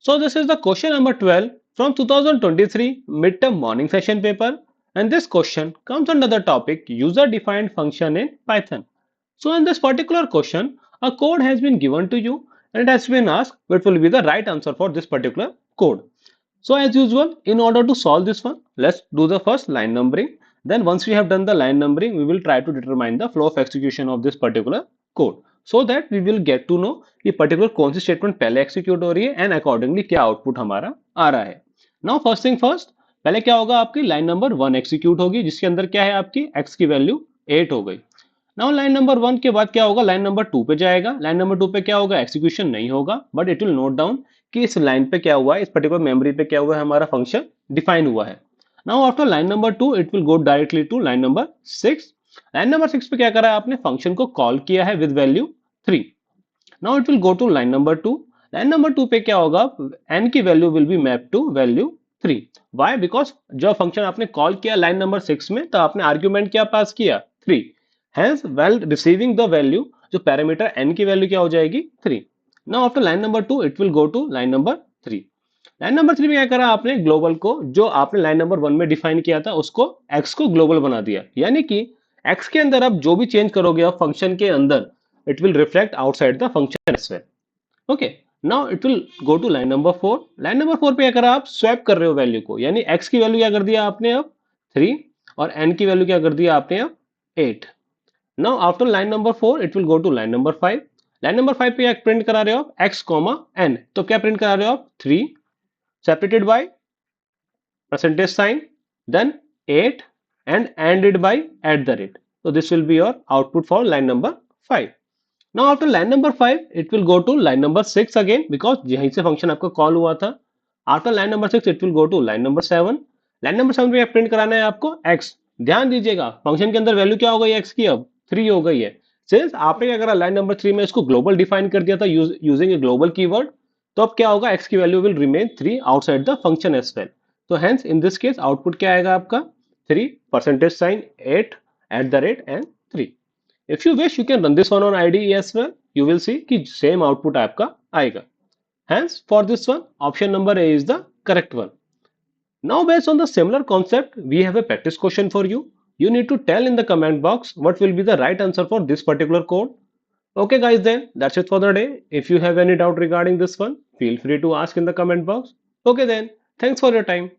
So this is the question number 12 from 2023 midterm morning session paper, and this question comes under the topic user defined function in Python. So in this particular question, a code has been given to you and it has been asked what will be the right answer for this particular code. So as usual, in order to solve this one, let's do the first line numbering. Then once we have done the line numbering, we will try to determine the flow of execution of this particular code. So that we will get to know कि particular कौन सी statement पहले execute हो रही है and accordingly क्या output हमारा आ रहा है. Now first thing first, पहले क्या होगा आपकी line number 1 execute होगी जिसके अंदर क्या है आपकी x की value 8 हो गई. नाउ लाइन नंबर 1 के बाद क्या होगा लाइन नंबर 2 पे जाएगा. लाइन नंबर 2 पे क्या होगा एग्जीक्यूशन नहीं होगा but it will note down कि इस लाइन पे क्या हुआ है, इस पर्टिकुलर मेमोरी पे क्या हुआ है, हमारा फंक्शन डिफाइन हुआ है. Now after line number 2 it will go directly to line number 6. Line number 6 पे क्या करा है आपने, फंक्शन को कॉल किया है with value 3. Now it will go to line number 2. Line number 2 पे क्या होगा, n की value will be map to value 3. Why, because जो फंक्शन आपने कॉल किया लाइन नंबर 6 में तो आपने आर्ग्यूमेंट क्या पास किया 3. Hence, while receiving the value, जो पैरामीटर n की वैल्यू क्या हो जाएगी 3. Now after line number 2, it will go to line number 3. Line number 3 में क्या करा आपने, ग्लोबल को जो आपने लाइन नंबर 1 में डिफाइन किया था उसको x को ग्लोबल बना दिया. यानी कि x के अंदर आप जो भी चेंज करोगे आप फंक्शन के अंदर, it will reflect outside the function as well. Okay, now it will go to line number 4. Line number 4 पे क्या करा आप, स्वैप कर रहे हो वैल्यू को, यानी x की वैल्यू क्या कर दिया आपने अब 3 और n की वैल्यू क्या कर दिया आपने अब 8. Now after line number 4 it will go to line number 5. Line number 5 पे क्या प्रिंट करा रहे हो आप, x, n. तो क्या प्रिंट करा रहे हो आप 3 separated by percentage sign, then 8 and ended by at the rate. So this will be your output for line number 5. Now after line number 5 it will go to line number 6 again because यहीं से function आपका call हुआ था. After line number 6 it will go to line number 7. Line number 7 पे print कराना है आपको x. ध्यान दीजिएगा फंक्शन के अंदर वैल्यू क्या हो गई x की, अब 3 हो गई है. सिंस आपने क्या करा लाइन नंबर 3 में इसको ग्लोबल डिफाइन कर दिया था यूजिंग ए ग्लोबल कीवर्ड, तो अब क्या होगा x की value will remain 3 outside the function as well. तो hence in this case output क्या आएगा आपका 3 percentage sign 8 at the rate and 3. If you wish you can run this one on IDE as well, you will see कि same output आपका आएगा. Hence for this one option number A is the correct one. Now based on the similar concept, we have a practice question for you. You need to tell in the comment box what will be the right answer for this particular code. Okay guys, then that's it for the day. If you have any doubt regarding this one, feel free to ask in the comment box. Okay then, thanks for your time.